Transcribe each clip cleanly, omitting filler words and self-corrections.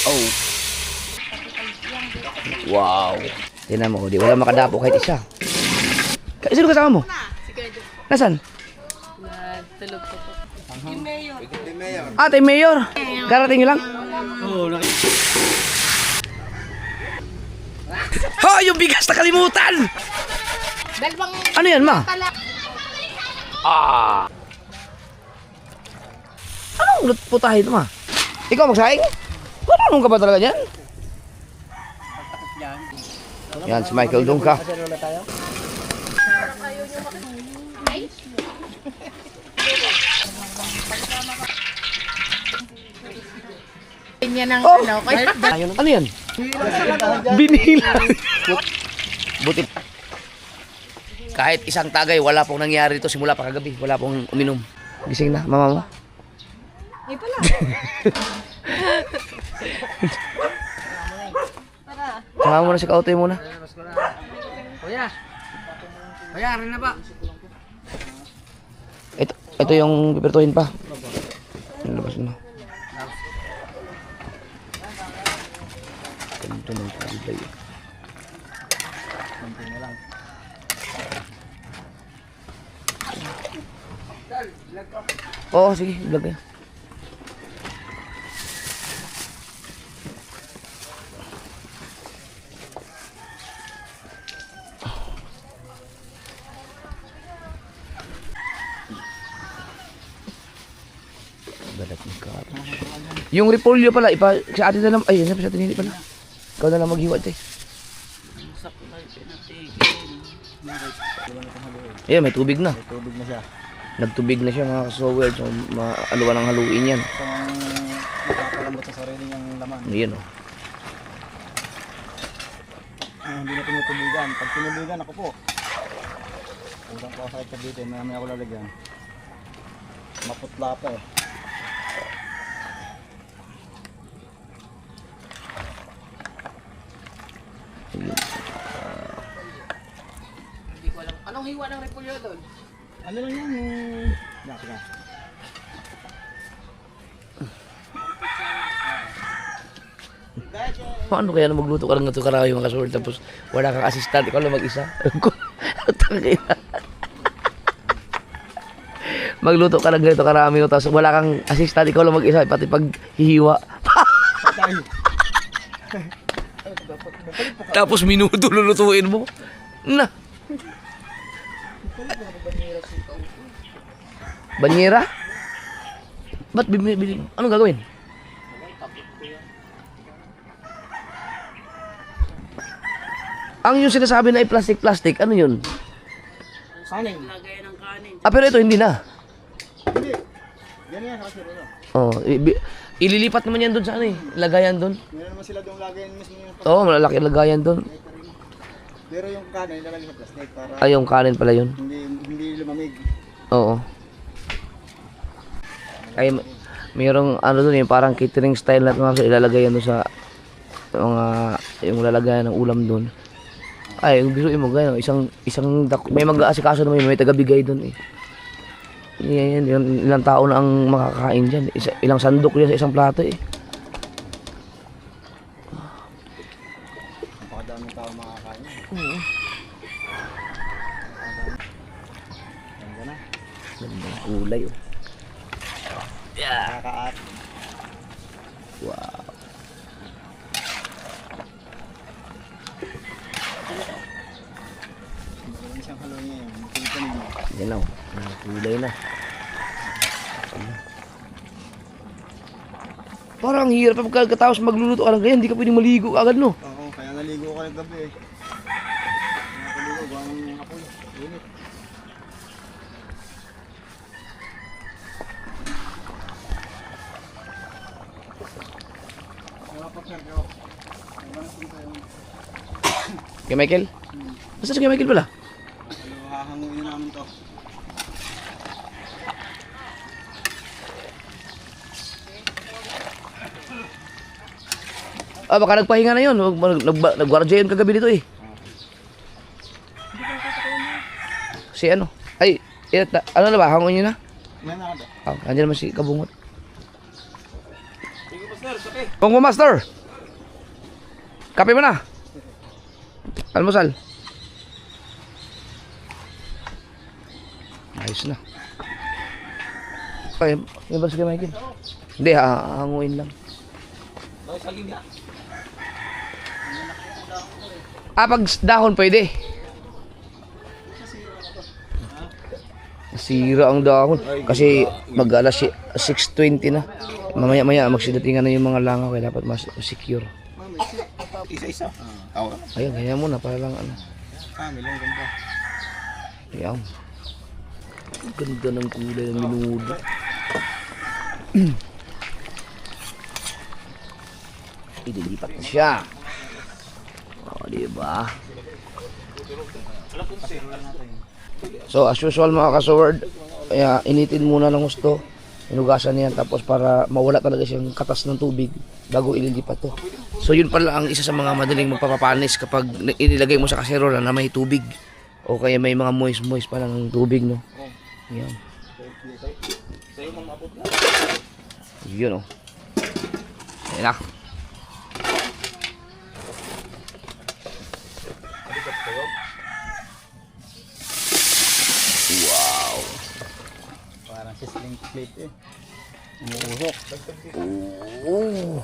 Oh. Wow. Tingnan mo, di wala makadapo kahit isa. Sino kasama mo? Nasaan? Tulog ko po. Yung mayor. Ah, tayo mayor. Karating nyo lang? Oo, Oh, yung bigas nakalimutan! Dalawang Ano yan, ma? tala. Ah. Anong putahin, ma? Ikaw magsaing? Marunong ka ba talaga yan? Yan, si Michael Dungka. Yan ang Oh! ano. Kaya Ano yan? Binila. Buti. Kahit isang tagay, wala pong nangyari ito simula pa kagabi. Wala pong uminom. Gising na, mama mo? ay pala. Sama mo na si Kautoy muna. Kuya. Kuya, rin na ba? Ito yung pipirtuhin pa. Nalabas na. Ito ng kalay. Oo, sige, vlog kayo. Balat ng karo. Yung repolyo pala, sa atin na lang, ay, sa atin hindi pala. Ikaw na lang maghiwa, te. Ayan, may tubig na. May tubig na siya. Nagtubig na siya mga kasowel. So, maaluan ng haluin yan. Kung nakapalambot sa sarili niyang laman. Ayan o. Hindi na tinutubigan. Pag tinubigan ako po. Utang ko sa ito dito. May ako lalagyan. Maputla pa eh. Hindi ko alam. Anong hiwa ng repolyo doon? Ano lang yan? Sige. Paano kaya na magluto ka lang ito karami mga kasowel tapos wala kang assistant, ikaw lang mag-isa? Magluto ka lang ganito karami no, tapos wala kang assistant, ikaw lang mag-isa, pati pag hihiwa. Tapos minuto lulutuin mo. Na. Banyera? Ba't bibili? Anong gagawin? Ang yung sinasabi na ay plastic, ano yun? Kanin. Ah, pero ito hindi na. Hindi. Yan yan. Kasi rin. Oh, ililipat naman yan doon sa ano eh. Lagayan doon. Meron naman sila doon lagayan mismo yung Oo, malalaki lagayan doon. pero yung kanin lalagyan sa plastic para Ay, yung kanin pala yun. hindi lumamig. Oo. Ay, mayroong ano doon yung parang catering style na mga ilalagay yan doon sa mga yung lalagayan ng ulam doon. Ay, yung bisuin mo gano'n, may mag-aasikaso naman yun, may tagabigay doon eh. Yan, ilang tao na ang makakain dyan. Ilang sandok yan sa isang plato eh. Napakadaming tao makakain. Oo. Ganda na. Ganda ng kulay oh. Yeah. Nakakaat. Wow. Magaling siyang halo niya yun. Pinipinin mo. Yan na oh. Kulay na. Parang hirap pagkatapos magluluto ka ng ganyan, hindi ka pwedeng maligo agad no? Oo, kaya naligo ko ng gabi eh. Nakaligo, gawang apoy. Init. Kay Michael? Basta si kay Michael pala? Hahanguin namin to. Ah, baka nagpahinga na yun. Nagwardya yun kagabi dito eh. Si ano? Ay, ano na ba? Hangon nyo na? Yan na ka. Oh, nandiyan naman si Kabungot. Sige, Master. Kung Master! Kape mo na. Almusal. Ayos na. Ay, yung ba sige Michael? Hindi, hanguin lang. Pag dahon pwede. Sira ang dahon. Kasi mag-alas 6:20 na. Mamaya-maya magsidatingan na yung mga langaw kaya dapat mas secure. Isa-isa. Ayun, ganyan muna para lang ano. Milang ganda. Ayan. Ang ganda ng kulay ng minudo. Ililipat na siya. O, diba? So, as usual mga ka-sword, kaya initin muna ng gusto. Inugasan niyan tapos para mawala talaga siyang katas ng tubig bago ililipat to. So, yun pala ang isa sa mga madaling magpapapanis kapag inilagay mo sa kaserola na may tubig. O kaya may mga moist pa lang ng tubig, no? Yan. Yun, oh. Ayan na. Wow. Parang sizzling plate eh. Umuusok. Oh.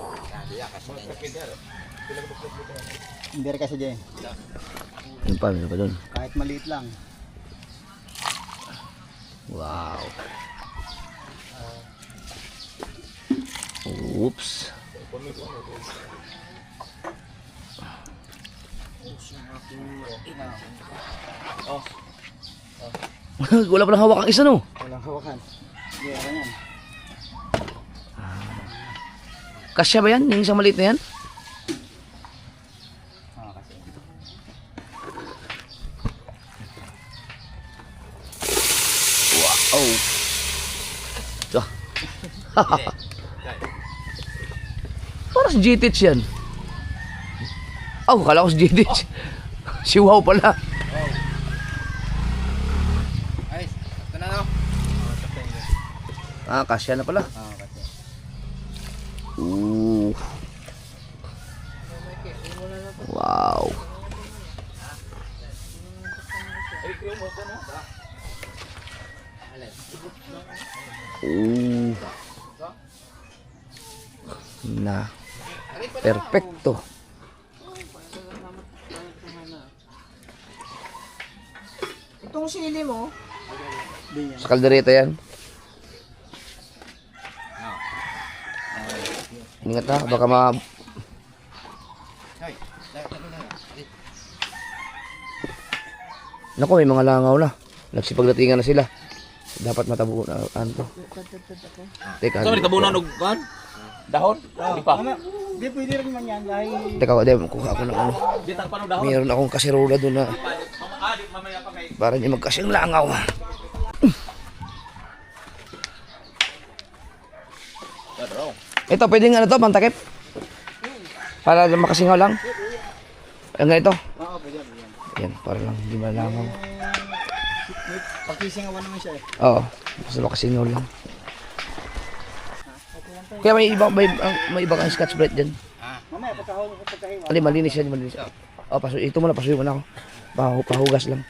Hindi rin kasi dyan. Yun pa, meron pa dun. Kahit maliit lang. Wow. Oops. Wala pa lang hawak ang isa, no? Walang hawakan. Hindi, ano yan. Kasya ba yan? Yung isang maliit na yan? Kasi. Wow. Ah. Parang si G-Tich yan. Oh, kala ko si G-Tich. Si Wow pala. Ay, ito na no. Kasya na pala. Kasi. Ooh. Wow. Ooh. Na. Perfecto. Itong sili mo, Hindi yan. Sa kaldereta yan. Ingat ha, baka Naku, may mga langaw na. Nagsipagdatingan na sila. Dapat matabo na ano to. Teka. Saan tabunan og kan? Dahon? Di pa. Hindi, pwede rin man yan dahil Teka, kuha ako ng ano. Di tang panong dahon. Mayroon akong kaserola doon na Di mamaya pa kay. para niya magkasyang langaw. Ito, pwedeng ano to, pantakip? Para makasingaw lang? Ang ganito? oo, pwede yan. Yan, para lang hindi malangaw. Pagkisingawan naman siya eh. Oo, basta makasingaw lang. Kaya may iba kang Scotch Brite dyan. Mamaya, pagkahiwa. Ali, malinis yan, malinis. Oh, ito muna, pasuyo mo na ako. Pahugas lang.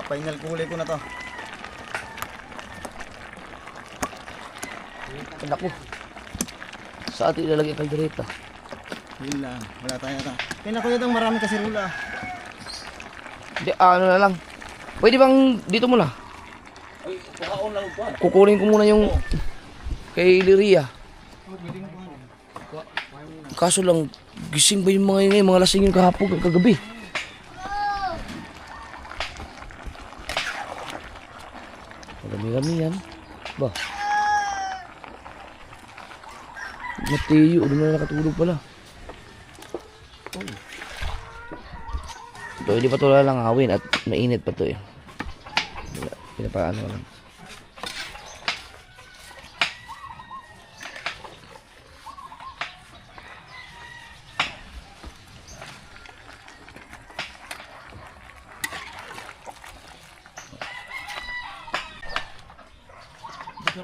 Final kulay ko na to. Naku. Sa atin ilalagay ang kaldereta. Yun lang. Wala tayo ata. Pinakuyad ang marami kasi rula. Hindi, ano na lang. Pwede bang dito muna? Ay, kuhaon lang ko. Kukunin ko muna yung kay Liria. Kaso lang, gising ba yung mga ingay, mga lasing yung kahapon, kagabi? Marami-rami yan. Ba? Matiyo, doon na nakatulog pala. Ito, hindi pa ito lang hawin at mainit pa ito eh. Pinapaano lang.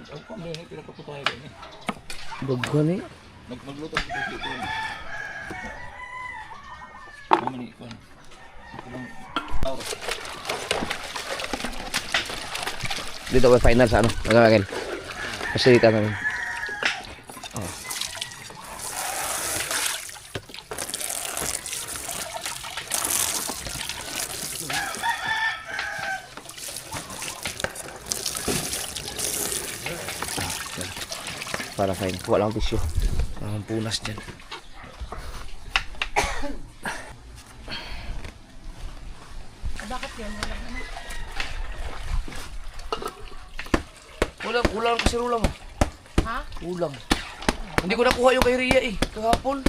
Ako kung may pinapaputahe ko niya. Bagwan eh. Magluto ako dito. Naman ni Ikon. Oh. Dito ko final sa ano. Magagawin. Pasilita namin. Oh. Para fine. Kuha lang ang tissue. Ang punas dyan. Bakit yan? Wala na. Kulang kasi ulam. Ha? Ulam. Hindi ko nakuha yung kay Ria eh. Kahapon.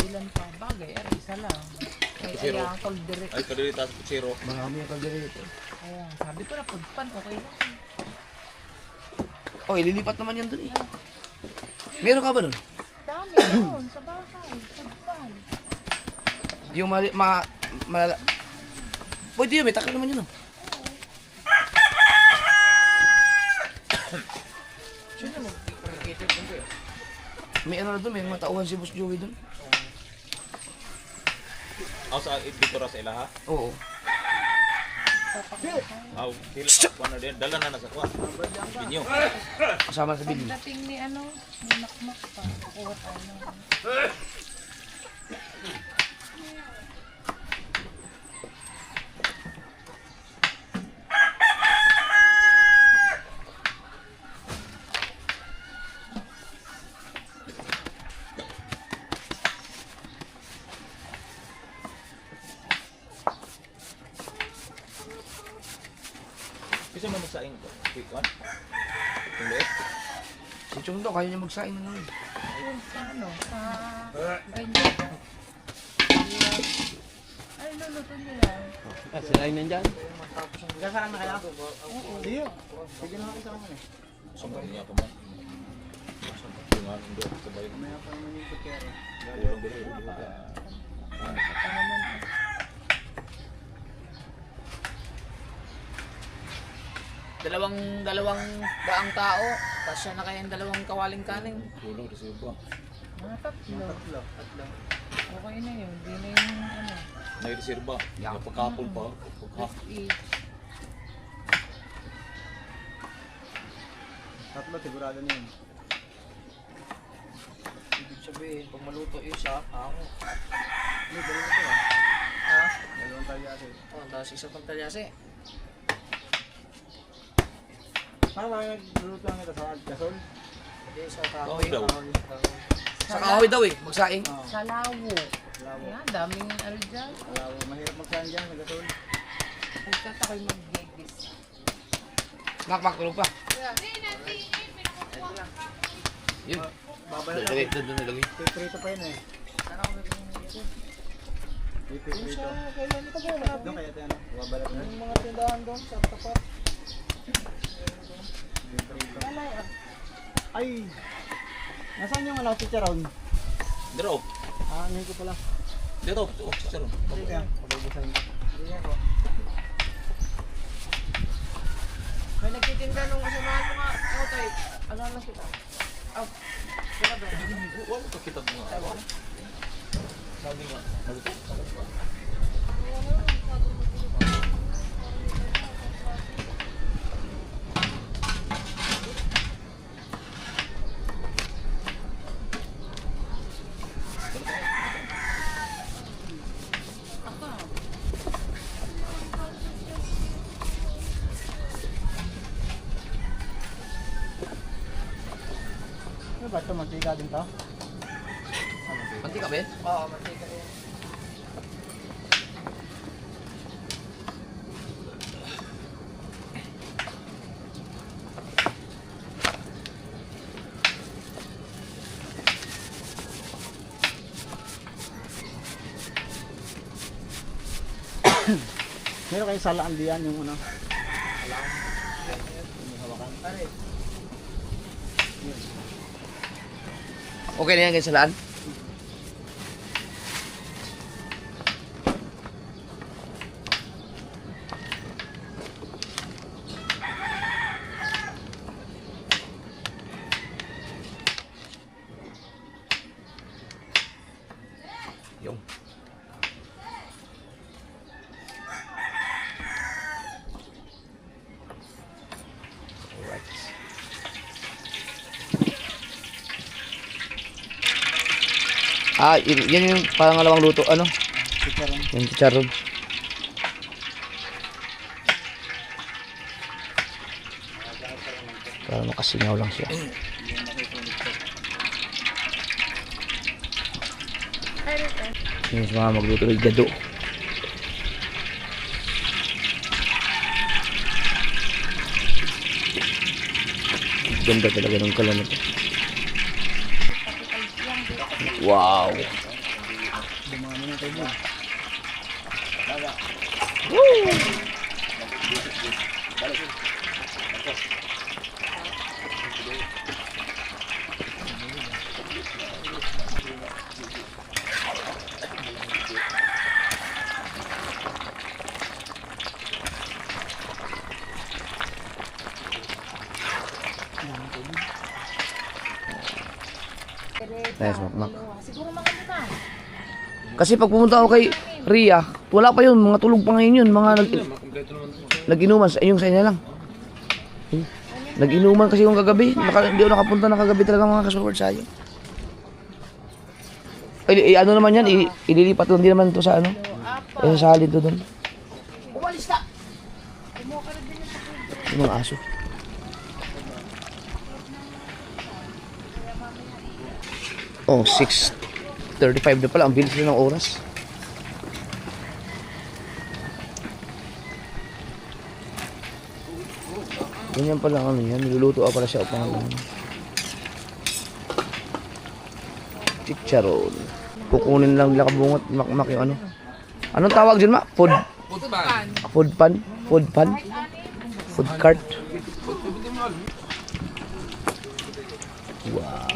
Ilan pa? Bagay, isa lang. Ay, Zero. ang tolderate. Ay, kadiri taas po zero. Marami yung kalderito. Ayan, sabi ko na pagpan, okay lang. Oh, ililipat naman yan dun eh. Meron ka ba dun? Dami doon, sa bahay, pagpan. Yung malala... Pwede yun, may takal naman yun oh. Sino mo? Pagkikitip mo ko yun. May ano na dun, may mga tauhan si Boss Joey dun. Ako sa dito ra sa ilaha. Oo. Aw, dila ko na din. Dala na sa kuha. Binyo. Kasama sa bin. Pagdating ni ano, may nakmak pa. Kukuha tayo ng... Kasi man magsaing ko. Quick one. Tulit. Si Chong daw, kaya niya magsaing na naman. Ayun, sa ano, sa... Ganyan. Ay, luluto nila. Sinayin nandyan. Gasarang na kaya? Sige. Sige na ako sa kanya eh. Sambal niya pa man. Yung nga, hindi ako sabay. May ako naman yung kutsero. Yung dili. Dalawang daang tao, tapos siya na kayang dalawang kawaling kanin. Kulang di sa iba. Mga tatlo. Tatlo. Okay na yun, di na yung ano. Nagreserba. Yung pagkapon pa. Pagkapon. Tatlo sigurado na yun. Ibig sabihin, pag maluto yung isa, ako. Hindi, dalawa ito ah. Ha? Dalawang talyasi. Oh, tapos isa pang talyasi. Paano ba nagluluto lang ito sa gasol? Hindi, sa Kahoy daw. Sa kahoy daw eh, magsaing. Oo. Sa lawo. Lawo. Ayan, daming ano dyan. Lawo. Mahirap magsahan dyan sa gasol. Pagkat ako'y mag-gigis. Makmak, tulog pa. Yun. Babalat Dali, ako. doon nilagay. Prito pa yun eh. Sana ako nag-gigis. Prito. Kailan ito ba? Doon kaya tayo ano? Babalat na. Yung mga tindahan doon sa tapat. Ay! Nasaan yung ano, chicharon? Dito. Ah, ano ko pala. Dito. Chicharon. Kaya, pag-ubusahin ko. May nagtitinda nung kasamahan mo nga. Ako tayo. Ano lang kita? Oh. Sila ba? Wala ka kita mo. Sabi nga. Maluto. Ano ba ito? Mantika din to? Mantika ba yan? Oo, mantika yan. Meron kayong salaan diyan yung ano? Pare, Okay na yan guys, salaan. Yung. Alright. Yan yung pangalawang luto, ano? Chicharon. Yung chicharon. Para makasingaw lang siya. Yung mga magluto ng gado. Ganda talaga ng kalan nito. Wow! Dumami na tayo. Nice, makmak. Siguro maganda na. Kasi pag pumunta ako kay Ria, wala pa yun, mga tulog pa ngayon yun, mga Kompleto naman ito. nag-inuman, yung sa inyo lang. Nag-inuman kasi yung kagabi, hindi ako nakapunta na kagabi talaga mga kasupport sa iyo. Ano naman yan, ililipat doon, hindi naman ito sa ano, sa halid doon. Umalis ka! Kumuha ka rin din yung sakit. Yung mga aso. Oh, 6:35 na pala. Ang bilis na ng oras. Ganyan pala ano yan. Niluluto pala siya upang chicharon. Kukunin lang nila kabungot. Makmak yung ano. Anong tawag dyan, ma? Food pan? Food pan? Food cart? Wow.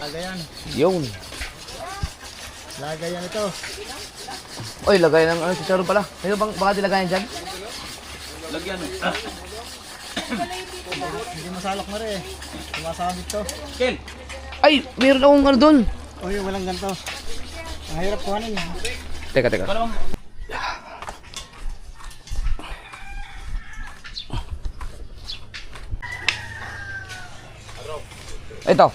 Lagayan. Yun. Lagayan ito. Oy, lagay ng ano, chicharon pala. Ano bang baka dilagayan dyan? Lagyan. Hindi masalak na rin. Sumasabit to. Kel! Ay, meron akong ano doon. Uy, walang ganito. Ang hirap kuhanin. Teka. Paano bang? Ito.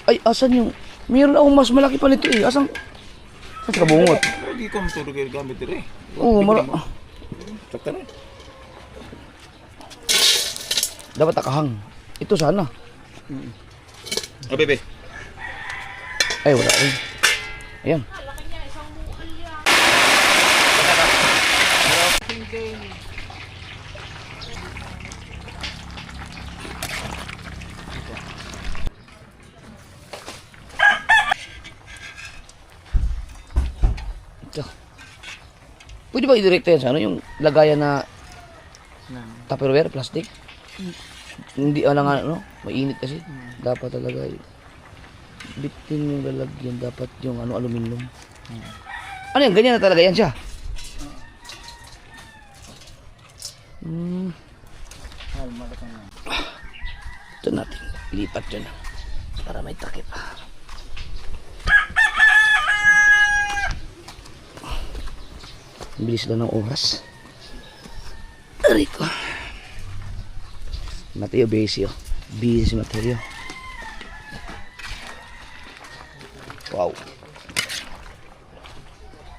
Ay, asan yung... Meron akong mas malaki pa nito eh. Asan? Saan sa kabungot? Hindi ko matulog yung gamit ito eh. Oo, Sakta na. dapat nakahang. Ito sana. Oh, bebe. Ay, wala rin. Ayan. Ito. Pwede ba i-direct yan sa ano? Yung lagayan na Tupperware, plastic? Hindi, ano, mainit kasi. Dapat talaga bitin yung lalagyan. Dapat yung ano, aluminum. Ano yan? Ganyan na talaga yan siya. Ito natin. Lipat dyan. Para may takip. Bilis lang ng oras. Rito. Mateo busy oh. Busy si Mateo. Wow.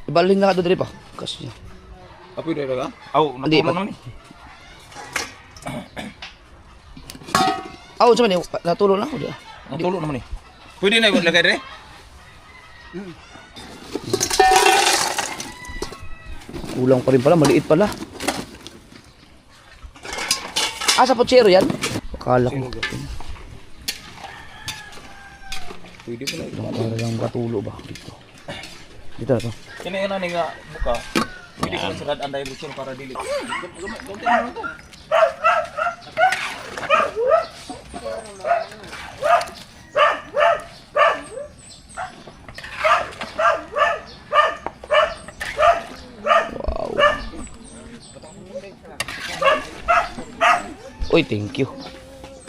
Ibalhin na ka doon pa. Kasi Apo yung talaga? Aw, Hindi, natulog naman eh. sa man natulog na ako diyan. Natulog naman eh. Pwede na yung lagay rin? Kulang pa rin pala, maliit pala. Sa potsero yan? Akala ko. Pwede pa na ito. Para lang katulo ba dito. Dito na to. Kinaina nga buka. Pwede ko lang sagad ang direction para dili. Wow. Uy, thank you.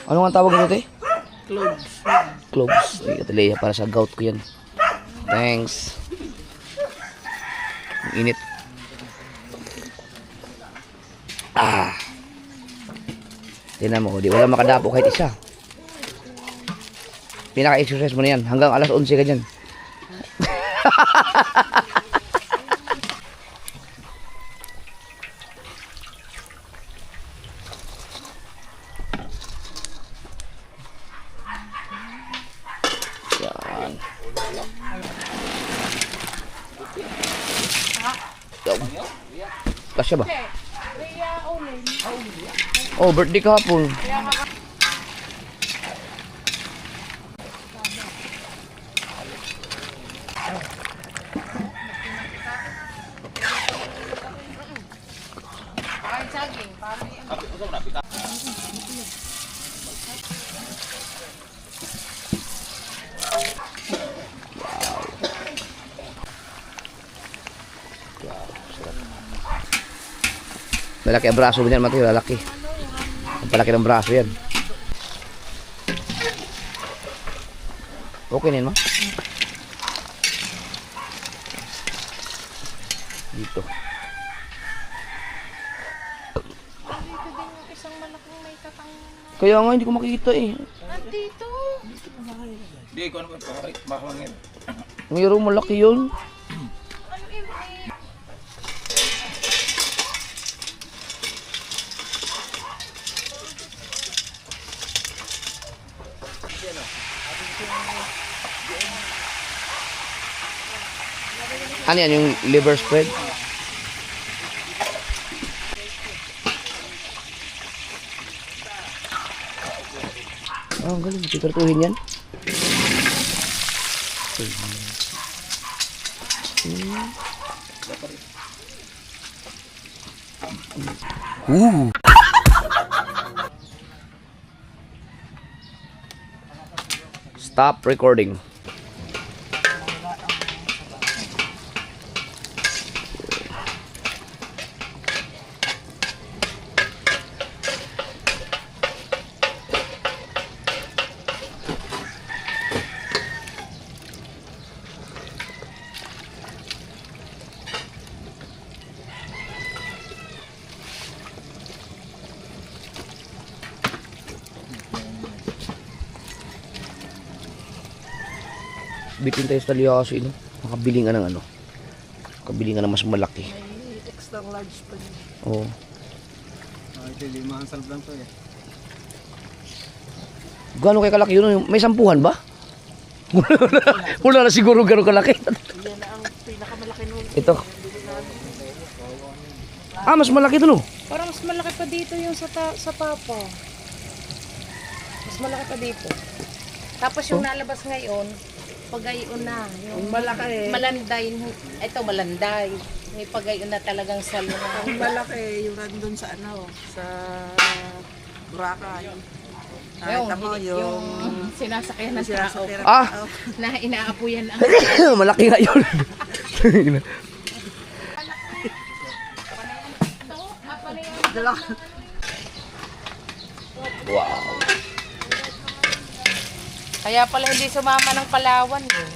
Ano nga tawag nito, te? Cloves. Cloves. Ay, Atalaya, para sa gout ko yan. Thanks. Ang init. Tingnan mo, di wala makadapo kahit isa. Pinaka-exercise mo na yan. Hanggang alas 11 ka dyan. Yan. Kasya ba? Oh, birthday kahapon. Malaki ang braso mo niyan, Mateo. Lalaki. Ang palaki ng braso yan. Okay na yun, ma? Dito. Isang malaking may tatang. Kaya nga, hindi ko makikita eh. Nandito. Di, ikaw ano ba? Baka mangin. Mayroong malaki yun. Ano yun eh? Ano yan, yung liver spread? Oh, ang galing. Tikartuhin yan. Stop recording. Bitin tayo sa Talyaso, no? Makabili nga ng ano. Makabili nga ng mas malaki. May extra large pa din. Oo. Ito, limahan salb lang to eh. Gano'n kaya kalaki yun? May sampuhan ba? Wala na siguro gano'n kalaki. Yan na ang pinakamalaki nun. Ito. Ah, mas malaki ito, no? Parang mas malaki pa dito yung sa papa. Mas malaki pa dito. Tapos yung nalabas ngayon, pagayon na. Yung malaki. Malanday. Ito malanday. May pagayon na talagang salo na. Ang malaki yung nandun sa ano, sa Boracay. Nakita mo yung sinasakyan ng tao sinasakyan ng Ah! tao. na inaapuyan ang Malaki nga yun. Wow. Kaya pala hindi sumama ng Palawan eh.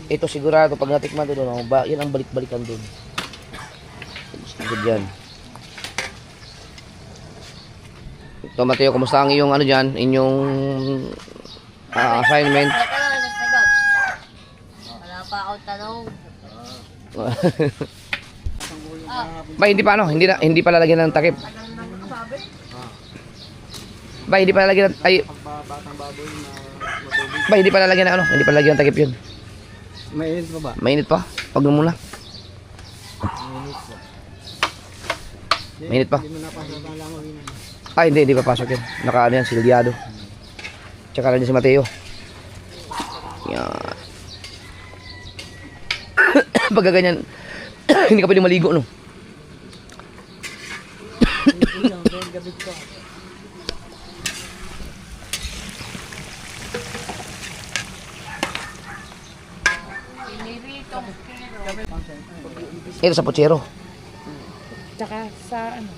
Ito sigurado pag natikman doon, yan ang balik-balikan doon. Good yan. Ito, Mateo, kumusta ang iyong ano dyan? Inyong assignment? Wala pa ako tanong. Ba, hindi pa ano? Hindi pa lalagyan ng takip. Ba, hindi pa lalagyan ng Ba, hindi pa lalagyan ng ano? Hindi pa lalagyan ng takip yun. Mainit pa ba? Mainit pa. Pag mo muna. Mainit pa. Hindi mo napasok ang langaw yun. Ay, hindi papasok yan. Naka ano yan, silyado. Tsaka na din si Mateo. Yan. Pagka ganyan, hindi ka pwede maligo, no? Piniritong kilo. Ito sa pochero. Tsaka sa ano,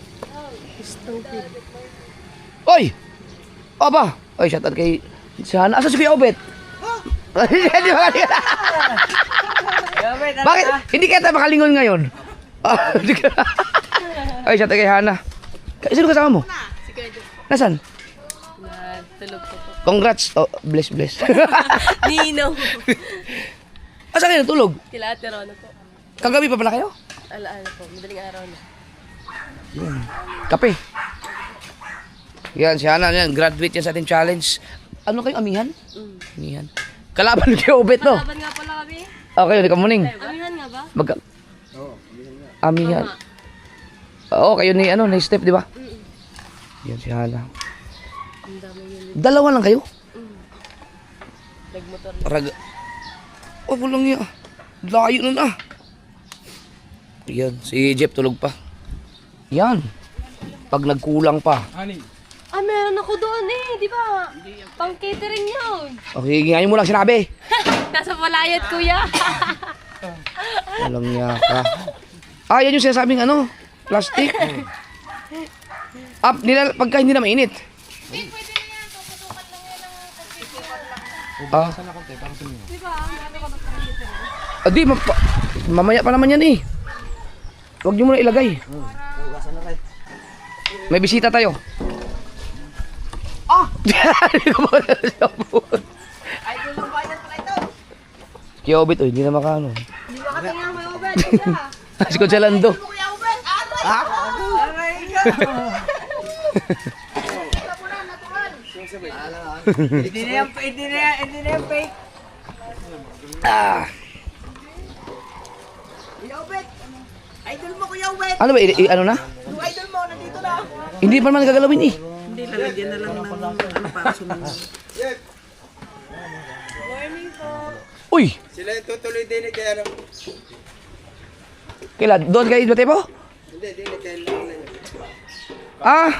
Oy! Aba! Oy, shout out kay Sana. Asa si Kuya Obet? Di ba? Bakit? Hindi kaya tayo makalingon ngayon? Ay, shout out kay Hana. Sino kasama mo? Si Kuya Jeff. Nasaan? Tulog po po. Congrats. Oh, bless. Nino. Asa kayo natulog? Kila Ate Rona po. Kagabi pa pala kayo? Alaala po. Madaling araw na. Kape. Yan, si Hana. Yan, graduate yan sa ating challenge. Ano kayo, amihan? Amihan. Kalaban kay Obet, no? Laban nga pala kami. Okay, hindi ka muning. Amihan nga ba? Magka... Amihan. Oo, kayo ni, ni Steph, di ba? Yan, si Hana. Ang dami yun. Dalawa lang kayo? Nagmotor. Oh, walang niya. Layo nun ah. Yan, si Jeff tulog pa. Yan. Pag nagkulang pa. Ah, meron ako doon eh, di ba? Pang catering yun. Okay, ngayon mo lang sinabi. Nasa palayat, kuya. Walang niya ka. Ah, yan yung sinasabing plastic. Pagka hindi na mainit. Ah. Di, mamaya pa naman yan eh. Huwag niyo muna ilagay. May bisita tayo. Idol ng bayan pala ito. Kaya Obet, hindi na makaano. Hindi makatinga mo yung Obet. Kuya. Si Kuya Lando. Kuya Obet. Aray ka. Hindi na yan fake. Ah. Kuya Obet. Idol mo, Kuya Obet. Ano ba, ano na? Yung idol mo, nandito na. Hindi pa naman gagalawin eh. Hindi, lalagyan na lang ng para sumunod. Uy! Sila yung tutuloy din eh, kaya Kailan? Doon kayo dati po? Hindi, kaya Ah!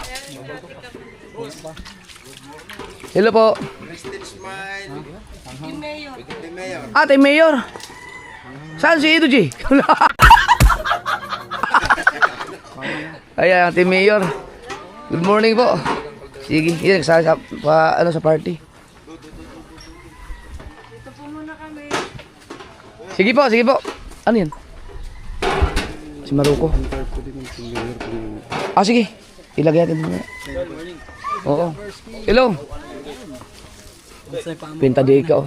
Hello po. Rested smile. Yung mayor. The mayor. Ate Mayor. Saan si Edo G? Ayan, Ate Mayor. Good morning po. Sige, yan, sa party. Dito po muna kami. Sige po. Ano yan? Si Maruko. Ah, sige. Ilagay natin muna. Oo. Hello. Pinta di ikaw.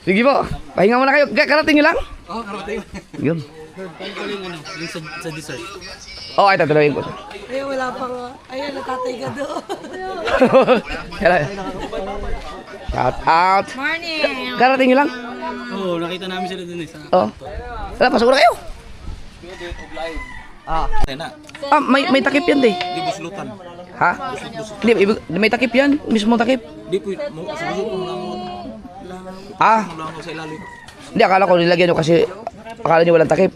Sige po. Pahinga muna kayo. Karating nyo lang? Oo, karating. Yun. Sa dessert. Oh, ay tatalawin ko. Ay, wala pang, ayan, natatay ka doon. Shout out. Morning. Karating nyo lang? Oo, nakita namin sila dun eh. Oo. Wala, pasok na kayo. Na. Ah, may takip yan, di. Di buslutan. Ha? Hindi, may takip yan. Mismo takip. Di po, sumusok mo lang Ah, ako sa ilalim. hindi, akala ko nilagyan nyo kasi akala nyo walang takip.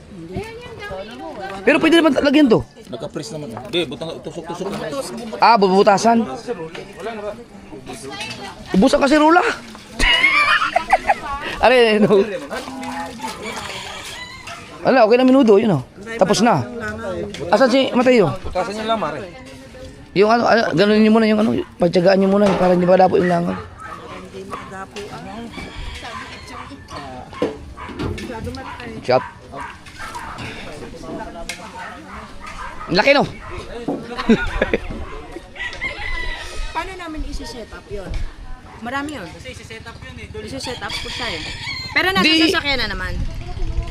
Pero pwede naman lagyan to. Naka-press naman. Di, butang tusok-tusok naman. Ah, bubutasan. Ubusan kasi rula. Are, no. Ala, okay na minudo, yun o. Tapos na. Asan si Mateo? Butasan niya lang, Mare. Yung gano'n nyo muna yung pagtyagaan nyo muna para hindi malapo yung langaw. Chop. Laki no? Paano namin isi-set up yun? Marami yun. Kasi isi-set up yun eh. Isi-set up ko siya eh. Pero nasa Di- sasakyan na naman.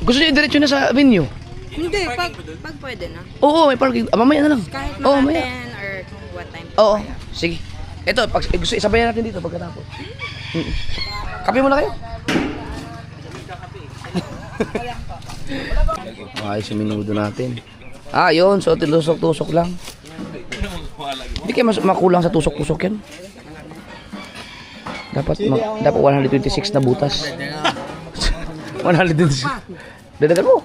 Gusto nyo diretso na sa venue? Hindi, pag pwede na. Oo, may parking. Mamaya na lang. Kahit Oo, mga mamaya. 10 or what time. Oo, sige. Ito, gusto isabayan natin dito pagkatapos. Kape muna kayo. Ayos yung minudo natin. Ah, yun. So, tusok-tusok lang. Hindi kayo makulang sa tusok-tusok yan. Dapat 126 na butas. 126. Dadagan mo.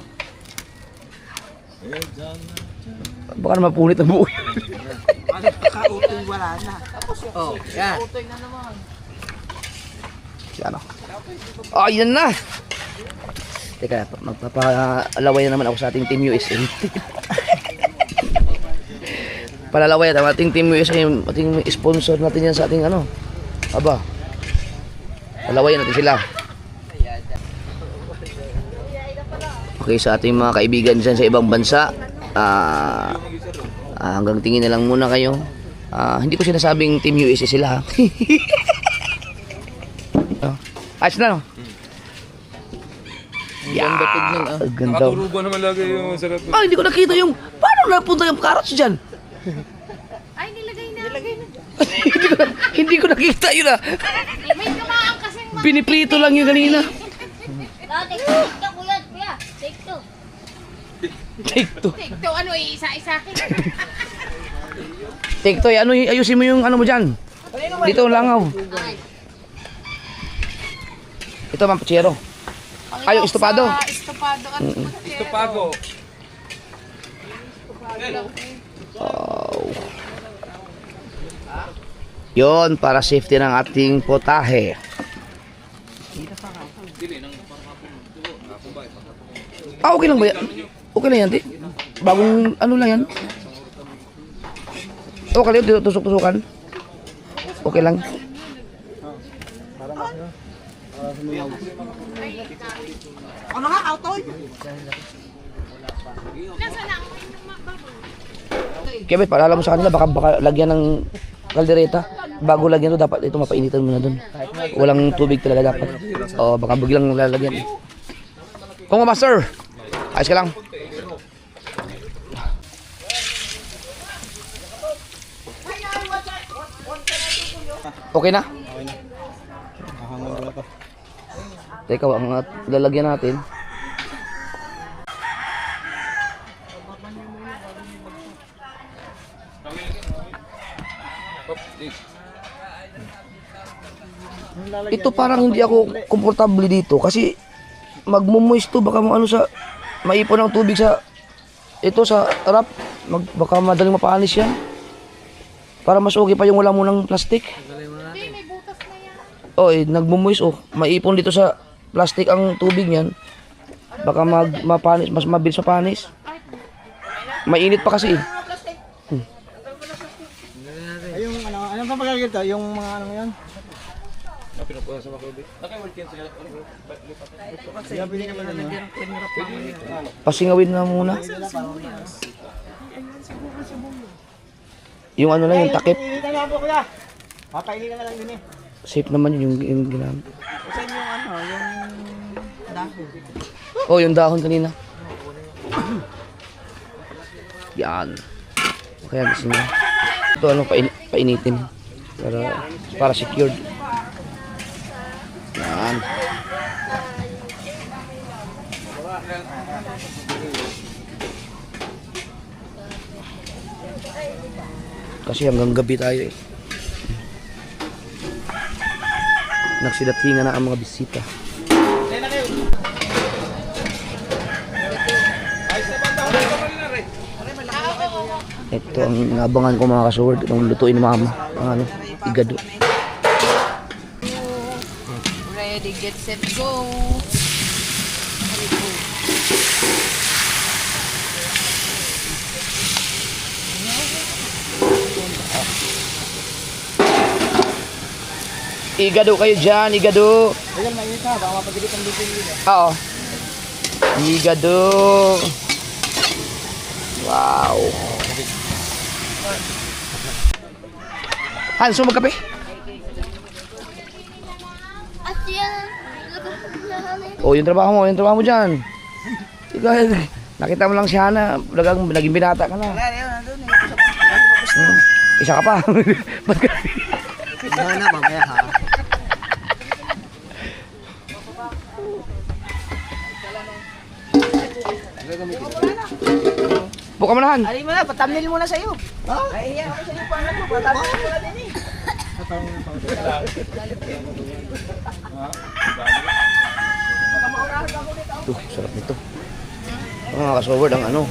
Baka na mapunit ang buo yun. Kautoy wala na. Oh, yan. Ano? Oh, yan na. Teka, magpapalaway na naman ako sa ating Team USM. Palalaway at ang ating Team USA, yung ating sponsor natin yan sa ating ano. Aba. Palawayan natin sila. Okay, sa ating mga kaibigan dyan sa ibang bansa, hanggang tingin na lang muna kayo. Hindi ko sinasabing Team USA sila ha. Ayos na no? Ganda tignan ah. Ang ganda. Nakaturugo naman lagi yung sarap. Hindi ko nakita yung, paano napunta yung carrots dyan? Ay, nilagay na. Hindi ko nakita yun ah. May kumaang kasing Piniprito lang yun kanina. Take two, kuya, kuya. Take two. Take two. Ito, ano, isa-isa. Take two, ano, ayusin mo yung ano mo dyan. Dito ang langaw. Ito, Ma'am Pachero. Ay, yung estopado. Estopado at Ito pago. Wow. Yon, para safety ng ating potahe. Okay lang ba yan? Okay lang yan, ti? Bagong ano lang yan? Okay lang yun, tusok-tusukan? Okay lang? Ano nga, autoy? Kaya bet, paalala mo sa kanila, baka lagyan ng kaldereta. Bago lagyan to, dapat ito mapainitan mo na dun. Walang tubig talaga dapat. O, baka biglang lalagyan. Kung master, ayos ka lang. Okay na? Okay na. Nakahangon wala pa. Teka, ang lalagyan natin. Ito parang hindi ako komportable dito kasi magmumoist to, baka ano sa maipon ng tubig sa ito sa wrap, baka madaling mapanis yan. Para mas okay pa yung wala mo ng plastic. Oh, nagmumoist maipon dito sa plastic ang tubig niyan. Baka mapanis, mas mabilis mapanis. Mainit pa kasi. Ay, yung ano pa pagkakita? Yung mga ano yan? Pinupuha sa makubi. Naka-work yan sila. Kaya pili ka pala niya. Pasingawin na muna. Yung ano lang, yung takip. Papainitan nga po kuya. Papainitan na lang din eh. Safe naman yung ginamit. Kasi yung ano, yung dahon. Oh, yung dahon kanina. Yan. Kaya gusto niya. Ito ano, painitin. Para secured. Yan. Kasi hanggang gabi tayo eh. Nagsidatingan na ang mga bisita. Ito ang abangan ko mga kasword. Itong lutuin ni mama. Ang ano, igado. Ready, get set, go. Igado kayo dyan, igado. Ayun, mainit na. Baka mapagdilit ang dito nila. Oo. Igado. Wow. Hanso, magkape? At yan. Oh, yung trabaho mo dyan. Ikaw, nakita mo lang si Hana, naging binata ka na. Isa ka pa. Ba't ka? Na, mamaya ha. Buka mo na, Han. Alin mo na, patamnil mo na sa'yo. Ay, yan ako sa'yo pa na to. Patamnil mo na din eh. Sarap nito. Mga kasoward, ang ano.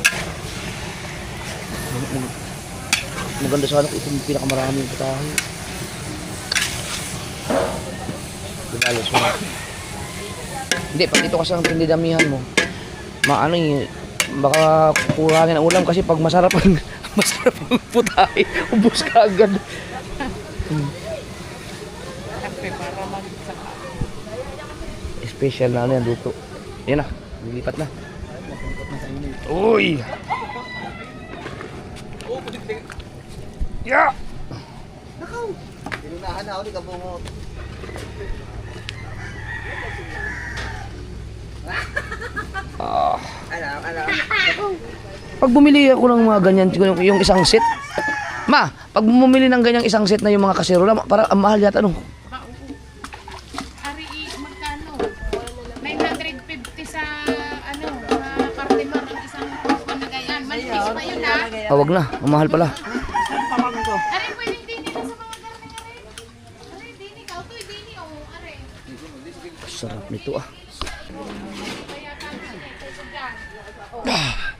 Maganda sana kung ito yung pinakamaraming putahe. Dibalos mo. Hindi, pag ito kasi ang pindidamihan mo, maano baka kurangin ang ulam kasi pag masarap ang Masarap ang putahe. Ubus ka agad. Kape para magsaka. Special na ano yan, luto. Yan na, lilipat na. Uy! Yeah! Pinunahan na ako, di ka bungot. Pag bumili ako ng mga ganyan, yung isang set. Ma, pag bumili ng ganyang isang set na yung mga kaserola, para ang mahal yata, ano? Ari, magkano? 950 sa, ano, Cartimar ang isang panagayan. Manipis pa yun, ha? Wag na, ang mahal pala. Ari, pwedeng dini na sa mga garning, ari. Ari, dini ka. Ito, dini, oh, ari. Sarap nito ah. Kaya tama,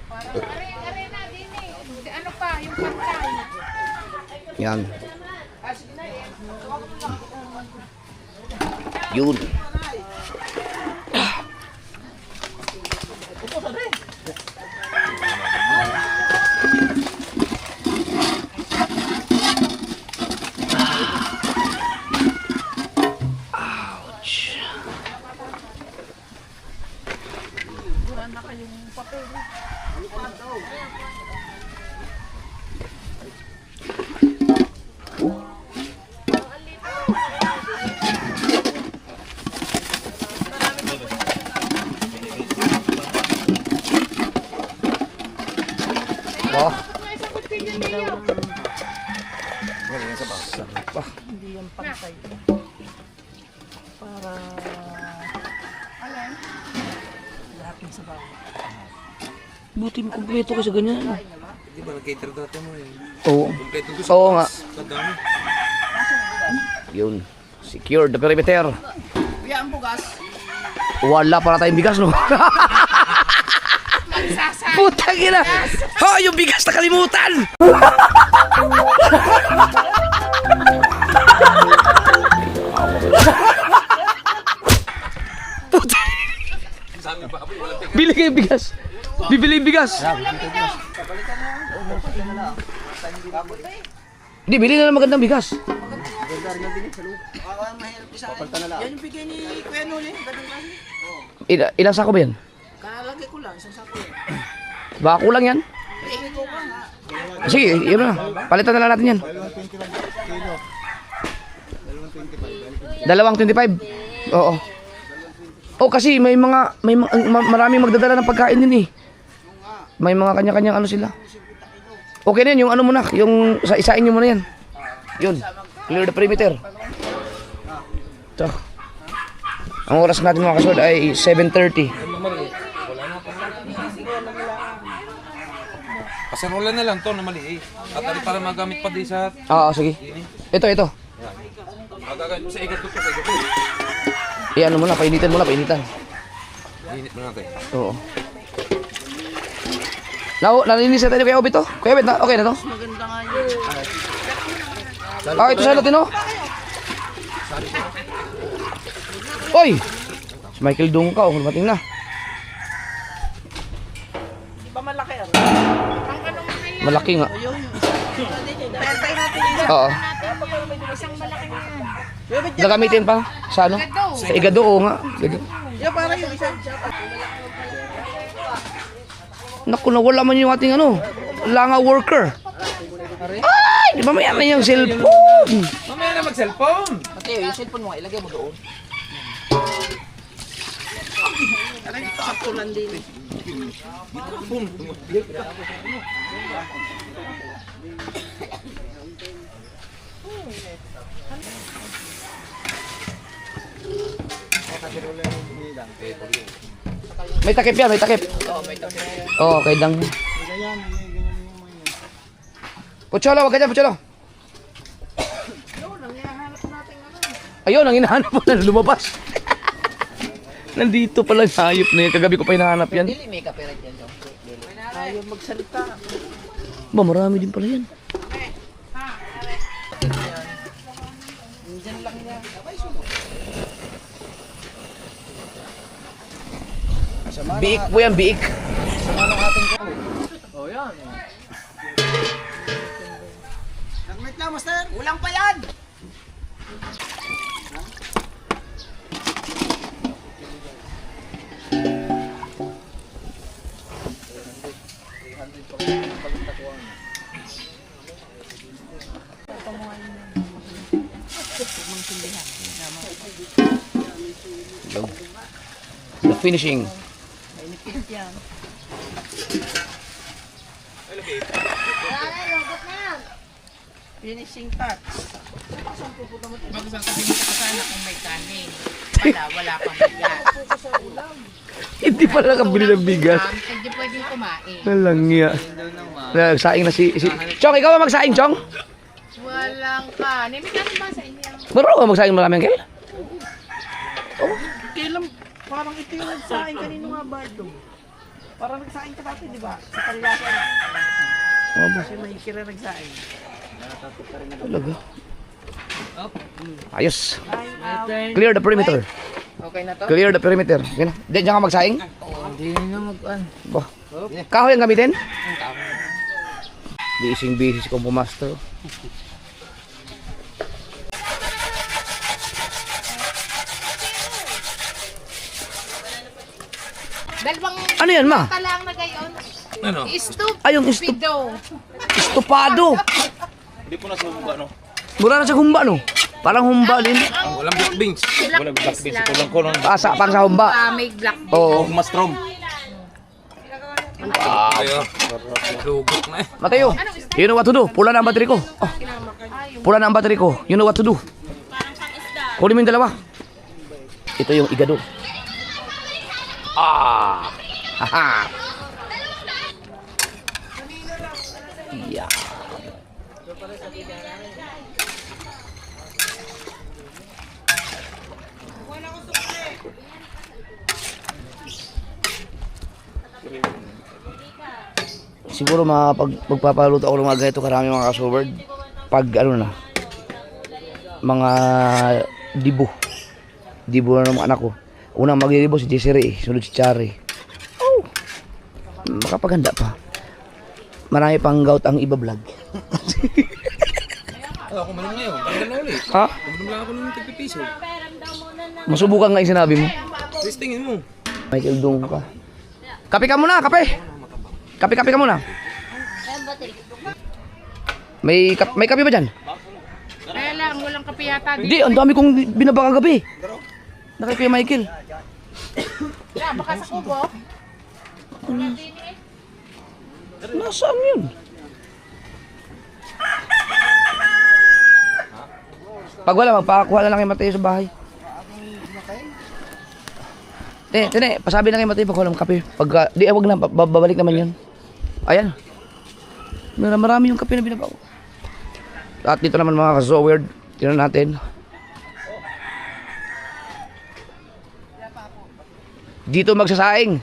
parang ari na, dini. Ano pa, yung pantay. Yan. Yun. Ouch. Oh. Sarap pa. Buti mo kumpleto ka sa ganyan. Di ba nag-cater dati mo eh? Oo. Kompleto ko Oo nga. Kadami. Yun. Secure the perimeter. Kuya, ang bugas. Wala para tayong bigas, no? Putang ina! Ha, yung bigas nakalimutan! Putang! Bili kayo bigas! Bibili yung bigas! Hindi, bili na ng magandang bigas. Yan yung bigay ni Kuya Noli. Ganun lang. Ilang sako ba yan? Kalalagay ko lang, isang sako. Baka kulang yan? Iingin ko pa nga. Sige, yun na. Palitan na lang natin yan. 2.25. Oo. Oh, kasi maraming magdadala ng pagkain din eh. May mga kanya-kanyang ano sila. Okay na yun, yung ano mo na, yung isain nyo mo na yan. Yun, clear the perimeter. Ito. Ang oras natin mga kasod ay 7:30. Kasarola na lang to na mali eh. At ali para magamit pa di sa Oo, sige. Ito. magagamit sa igat ko sa igat ko. Ano mo na, painitan mo na, painitan. Init mo natin. Oo. Nalinis na tayo kay Obit to? Kuya Obit, okay na to? Maganda nga yun. Ah, ito sa natin oh. Oy! Si Michael Dungka, oh, dumating na. Di ba malaki ano? Malaki nga. Ayun. Pantay natin yun. Oo. Isang malaki na yan. Nagamitin pa? Sa ano? Sa igado, oo nga. Igado. Yan parang yung isa. Naku, nawala man yung ating ano, langa worker. Ay, di ba may yung cellphone? Mamaya na mag-cellphone. Mateo, yung cellphone mo nga, ilagay mo doon. Sakto lang din. May takip yan, may takip. Oo, kay Dang. Pucholo, wag ka dyan, Pucholo. Ayun, ang hinahanap mo na lumabas. Nandito pala yung hayop na yan. Kagabi ko pa hinahanap yan. Dili, may copyright yan. Ayaw magsalita. Ba, marami din pala yan. Diyan lang yan. Biik po yan, biik. Oh, yan. Wait lang, master. Ulang pa yan. The finishing. Wala na, lobot na yan. Finishing touch. Magsasabihin ka sana kung may kanin. Wala pang bigas. Hindi pala nakabili ng bigas. Hindi pwedeng kumain. Nalangya. Nagsaing na si... Chong, ikaw ba magsaing, Chong? Walang kanin. May kanin ba sa inyo? Marunong ka magsaing marami, Kel? Kailan, parang ito yung nagsaing. Kanino nga ba ito? Parang nagsaing ka dati, di ba? Sa Kalilasan. Kasi may kira nagsaing. Talaga. Ayos. Clear the perimeter. Okay na to? Clear the perimeter. Yan. Diyan ka magsaing? Hindi na mag-an. Bah. Kahoy ang gamitin? Busy si Compo Master. Dalawang Ano yan, ma? talang na gayon. Ano? Ay, yung Stupido. estupado. Hindi po nasumba, no? Mura na sa humba, no? Parang humba din. Walang black beans. Walang black beans. Ito lang ko nun. Pang sa humba. May black. Oo. Mushroom. Ayo. Lugot na eh. Mateo, you know what to do? Pula na ang battery ko. Oh. Pula na ang battery ko. You know what to do? Kunin mo yung dalawa. Ito yung igado. Ah! Haha! Yeah. Siguro magpapaluto ako ng mga ganito karami mga kasubard. Pag ano na, mga dibo na ng mga anak ko. Unang maglilibo si Desiree, sunod si Chari. Oh, makapaganda pa. Marami pang gout ang iba vlog. Ako manong ngayon. Ano na ulit? Ha? Manong lang ako ng tigpipiso. Masubukan nga yung sinabi mo. Testingin mo. Michael Dung ka. Kape ka muna, kape! Kape ka muna. Ayan, battery. May kape ba dyan? Kaya lang, walang kape yata dito. Hindi, ang dami kong binaba kagabi. Nakay Kuya Michael. Yeah, baka sa kubo. Nasaan yun? Pag wala, magpakakuha na lang kay Mateo sa bahay. Tine, pasabi na kay Mateo pag walang kape. Pag, di, wag na, babalik naman yun. Ayan. Marami yung kape na binaba ko. At dito naman mga ka-Zoward. Tingnan natin. Dito magsasaing.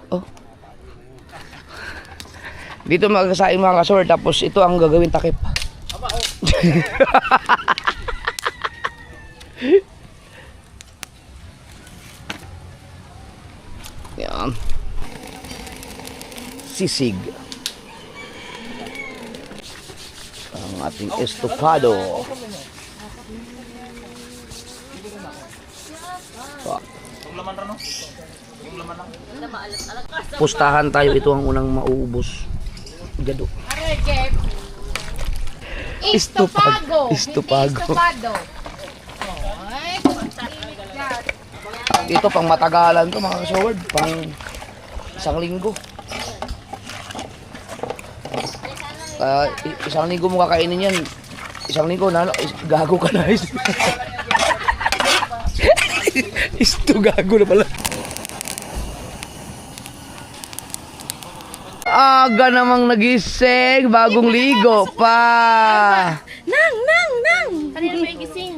Oh. Dito magsasaing mga ka-Zoward. Tapos ito ang gagawin takip. Yan. Sisig. Ang ating estofado. Pustahan tayo, ito ang unang mauubos. Gado. Aray, Jeff. Estopado. Estopado. Ito pang matagalan to mga kasaward, pang isang linggo. Isang linggo mo kakainin yan. Isang linggo na, gago ka na. Isto gago na pala. Aga namang nagising, bagong ligo pa. Nang! Kanina may gising.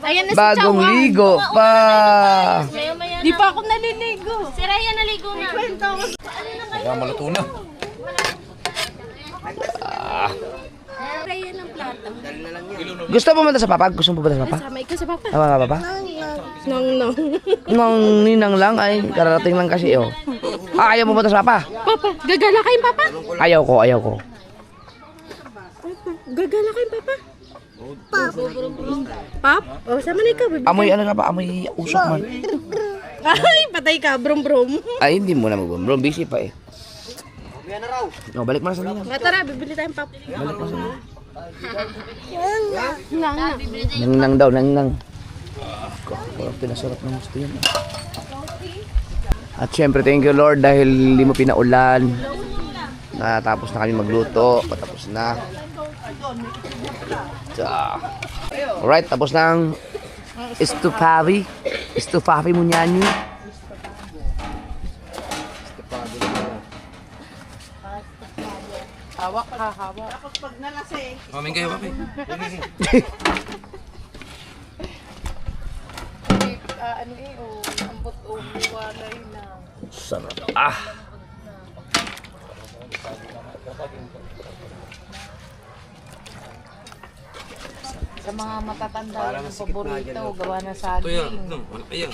Ayan na si Bagong Chawan. ligo pa. Maya-maya Di na. pa ako naliligo. Si Raya naligo na. Kaya maluto na. Raya ng plata. Gusto mo pumunta sa papa? Gusto mo pumunta sa papa? Sama ikaw sa papa. Tama ka papa? Nang. Nang ninang lang ay kararating lang kasi oh. Ayaw mo ba ito sa papa? Papa, gagala kayo, Papa. Ayaw ko. Gagala kayo, Papa. Pap? Oh, sama na ikaw, baby. Amoy ano ka ba? Amoy usok man. Ay, patay ka, brom-brom. Ay, hindi mo na mag-bro. Busy pa eh. No, balik mo na sa niya. Nga, tara, bibili tayong pap. Balik mo sa niya. Nga. Nang daw, nang. Parang pinasarap ng gusto yan. At syempre, thank you Lord dahil hindi mo pinaulan. Natapos na kami magluto. Patapos na. Alright, tapos ng Estufavi mo niyan yun. Hawak ka, hawak. Tapos pag nalasing, Maming kayo, papi. Ano eh, oh, ambot, oh, walay na. Sarap. Sa mga matatanda, yung paborito, gawa na Ito yan. saging. Wala ayan.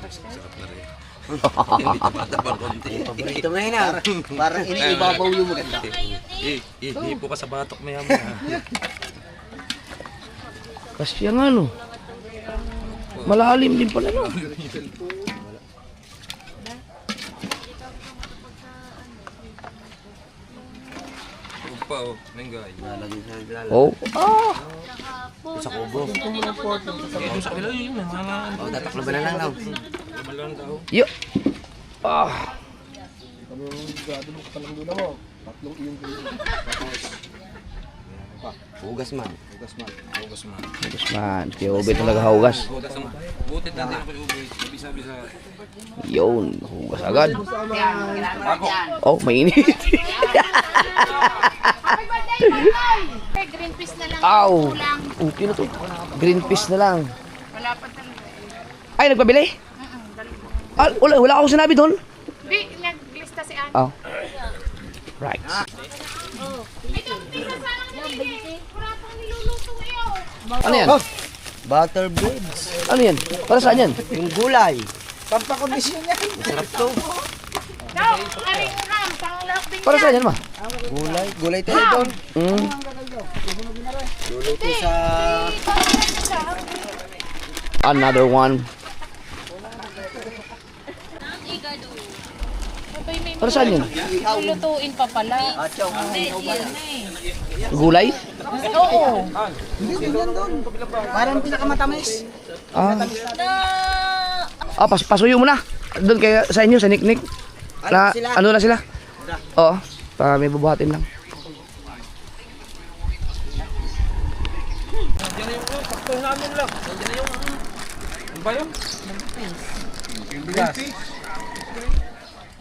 Sarap na rin. Dapat konti. Ito ngayon na. Parang iniibabaw yung maganda. Hipo ka sa batok maya maya. Kasi nga no. Malalim din pala no. Upa oh, menggay. Oh. Sa kubo. Ito sa kanila yun, mga Tataklo ba na lang daw? malang daw. Yo. Hugas man. Hugas man. Hugas man. Kaya ube talaga hugas. Butit naman. Butit natin ako ubay. Bisa-bisa. Yun. Hugas agad. Oh, mainit. Green peas na lang. Aw. Okay na to. Green peas na lang. Wala pa talaga. Ay, nagpabili? Wala akong sinabi doon. Di, naglista si Anne. Oh. Right. Ano yan? Butter breads. Ano yan? Para saan yan? Yung gulay. pampakondisyon niya. Masarap to. Daw, aring ham, panglaping Para saan yan ma? Gulay. Gulay tayo doon. Mm. Luluto sa... Another one. Para saan yan? Lulutuin pa pala. Gulay? Oo. Parang pinakamatamis. Pasuyo mo na. Doon kaya sa inyo, sa Niknik. Na, ano na sila? Oo. Para may bubuhatin lang.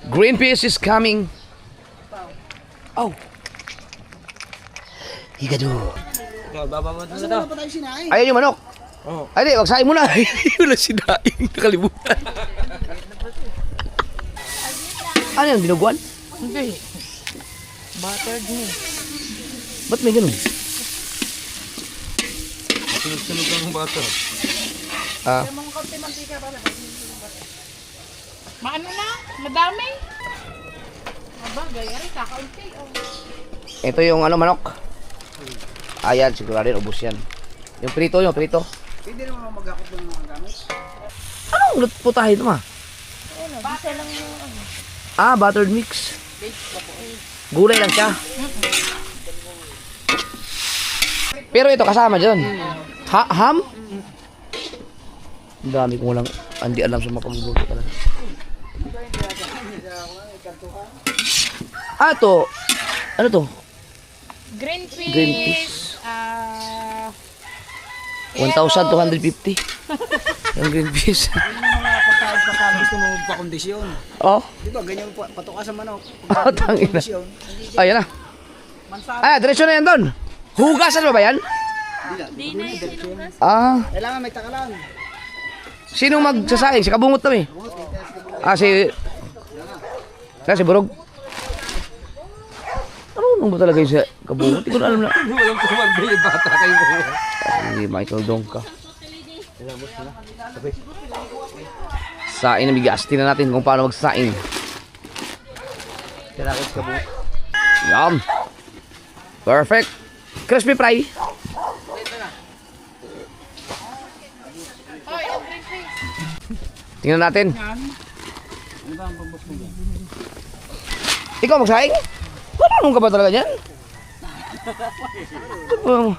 Green peas is coming. Oh. Higado. Ayan yung manok. Ay, di, wag saing mo na. Wala si Daing. Nakalimutan. Ano yan, dinuguan? Hindi. Buttered meat. Ba't may ganun? Sunog-sunog ang butter. Maano na? Madami? Mabagay, aray, kakaunti. Oh. Ito yung ano, manok. Ayan, siguro rin, ubos yan. Yung prito. Hindi naman mag-akot ng mga gamit. Anong putahe ito ma? Basa lang yung ano. Buttered mix. Gulay lang siya. Pero ito kasama dyan. Ham? Ang dami kong walang, hindi alam sa mga pambubuto talaga. Ito. Ano to? Green peas. Green peas. 1,250. Yung green peas. Pagka gusto mo magpakondisyon. Oh. Di ba, ganyan po, patuka sa manok. Tangina. Ayan na. Diretso na yan doon. Hugasan mo ba yan? Kailangan may takalan. Sinong magsasaing? Si Kabungot kami. Si Burog. Ano Marunong ba talaga yung sa kabungot? Hindi ko na alam na. Walang kumanda yung bata kayo po. Si Michael Dongka. Sain na bigas. Tingnan natin kung paano magsain. Kinakit ka po. Yum. Perfect. Crispy fry. Tingnan natin. Ano ba ang pambos mo dyan? Ikaw magsaing? Marunong ka ba talaga yan? Ano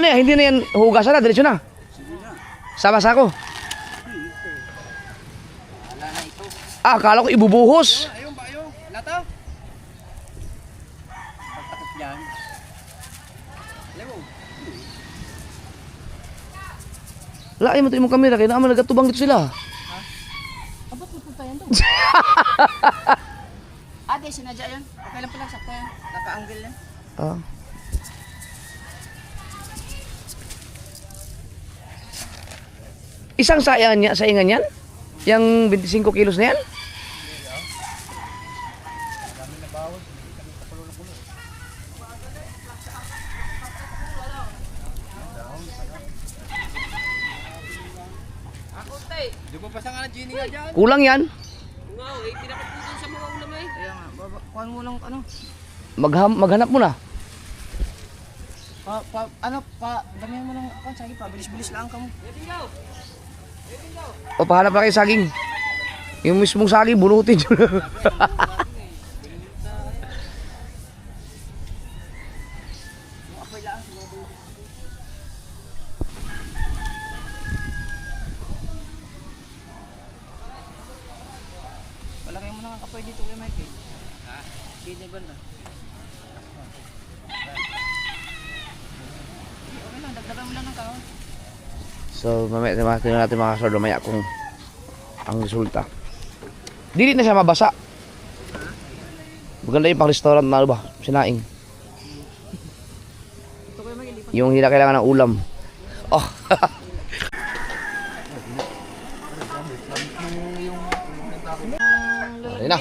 yan? Hindi na yan hugasan na. Diretso na. Sama-sa ako. Ah, akala ko ibubuhos. Ayun ba ayun? Lata? Pagtakot dyan. Alam mo? Lain mo ito yung kamera. Kaya naman nagatubang dito sila. Abot mo punta yan doon. Ate, sinadya yan. Okay lang pala, sakto yan. Naka-angle yan. Ah. Isang saingan yan? Yang 25 kilos na yan? Di ba pasang nga Jenny nga dyan? Kulang yan. Kaya nga, kuhan mo lang ano. Maghanap mo na. Damihan mo lang ako, sige pa, bilis-bilis lang ka mo. O pahanap na kayo saging. Yung mismong saging, bunutin yun. Palagay mo na ang kapoy dito kay Mike. Ha? Hindi ba na? Okay lang, dagdagan mo lang ng kahoy. So, mamaya tingnan natin mga kasor, mamaya kung ang resulta. Dili na siya mabasa. Maganda yung pang restaurant na ano ba? Sinaing. Yung hindi na kailangan ng ulam. Oh. Ayun na.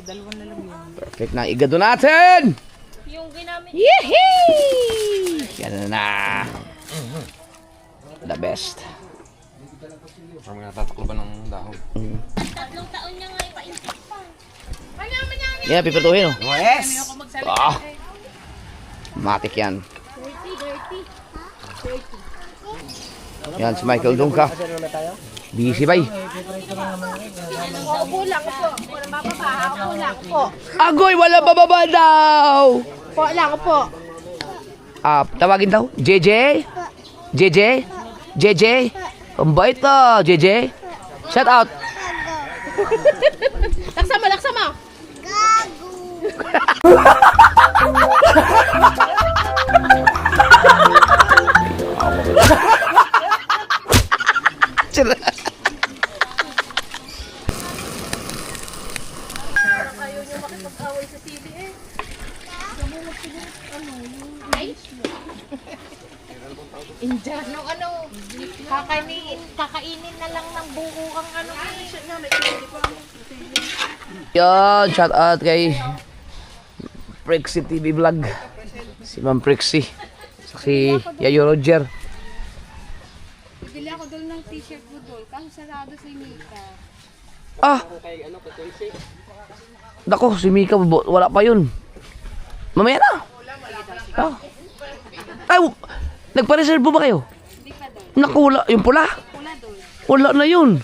Dalawa na lang yun. Perfect na. Igado natin! Yung ginamit. Yehey! Yan na. The best. Parang natatakloban ng dahon. 3 taon niya nga ipaintik pa. Yan, pipirtuhin oh. Yes! Ah. Matik yan. Yan si Michael Dongka. Busy bay. Upo lang po. Walang bababa. Upo lang po. Agoy, wala bababa daw! Po lang po. Ah, tawagin daw. JJ? JJ? JJ? Ang bait to, JJ. Shout out. Laksa mo, laksa mo. Sila. Ayaw niyo makipag-away sa TV eh. Indiano, ano, kakainin na lang ng buo ang ano eh. Yan, shout out kay Prexy TV Vlog. Si Ma'am Prexy. Si Yayo Roger. Bili ako doon ng t-shirt mo doon. Kaso sarado si Mika. Ah! Dako, si Mika, wala pa yun. Mamaya na. Ah. Ay, nagpa-reserve ba kayo? Hindi pa doon. Nakula, yung pula? Pula doon. Wala na yun.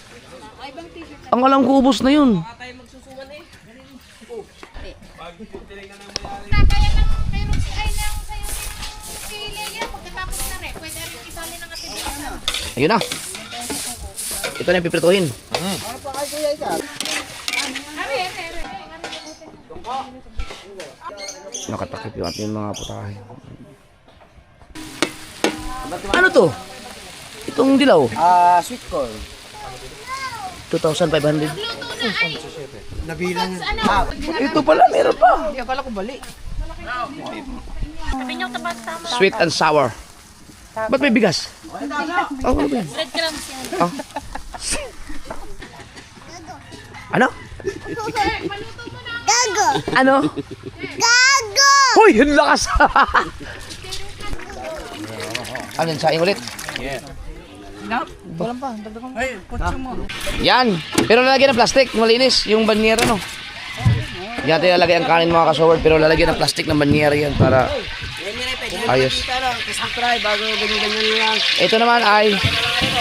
Ay, ibang t-shirt. Ang alam ko, ubos na yun. Kaya lang, meron si ay lang sa'yo si Leia. Pagkatapos na rin, pwede rin isali ng atin dito. Ayun na. Ito na yung pipirtuhin. Nakatakip yung ating mga putahe. Ano to? Itong dilaw. Sweet corn. 2,500. Nabilang yun. Ito pala, meron pa. Hindi, akala ko bali. Sabi niyo, tama. Sweet and sour. Ba't may bigas? Oh, ano ba yan? Breadcrumbs yan. Oh. Ano? Gago! Ano? Gago! Hoy, ang lakas! Ano yun, saing ulit? Ay, kutso mo. Yan. Pero lalagyan ng plastic, malinis. Yung banyera, no? Yan natin lalagay ang kanin mga kasoward, pero lalagyan ng plastic ng banyera yan para ayos. Ito naman ay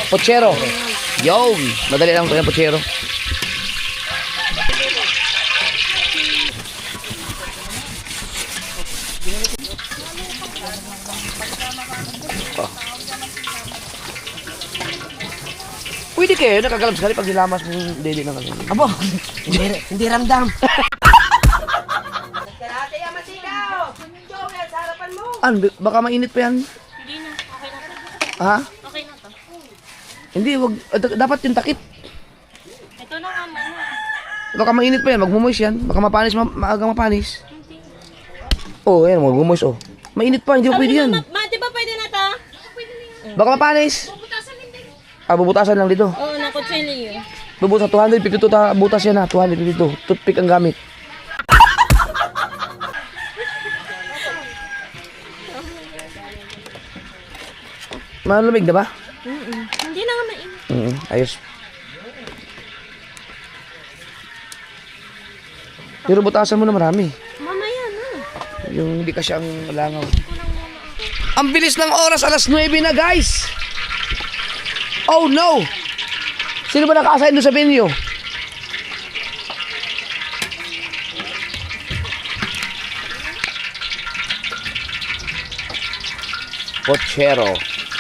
pochero. Yo! Madali lang ito yung pochero. Pwede kayo, nakagalab sekali pag nilamas mong dede ng ano. Abo, hindi ramdam. Ano, baka mainit pa yan. Hindi na. Okay na to. Ha? Okay na to. Hindi, wag, dapat yung takip. Ito na nga muna. Baka mainit pa yan, magmumoys yan. Baka mapanis, maagang mapanis. Oh, ayan, magmumoys, oh. Mainit pa, hindi pa pwede yan. Di ba pwede na to? Baka mapanis. Ah, bubutasan lang dito. Oo, nakutsilyo. Bubutas, 252 butas yan ha, 252. Toothpick ang gamit. Malamig na ba? Hindi na nga mainit. Ayos. Pero butasan mo na marami. Mamaya na. Yung hindi ka siyang langaw. Ang bilis ng oras, alas 9 na guys! Oh no! Sino ba naka-assign doon sa venue? Pochero.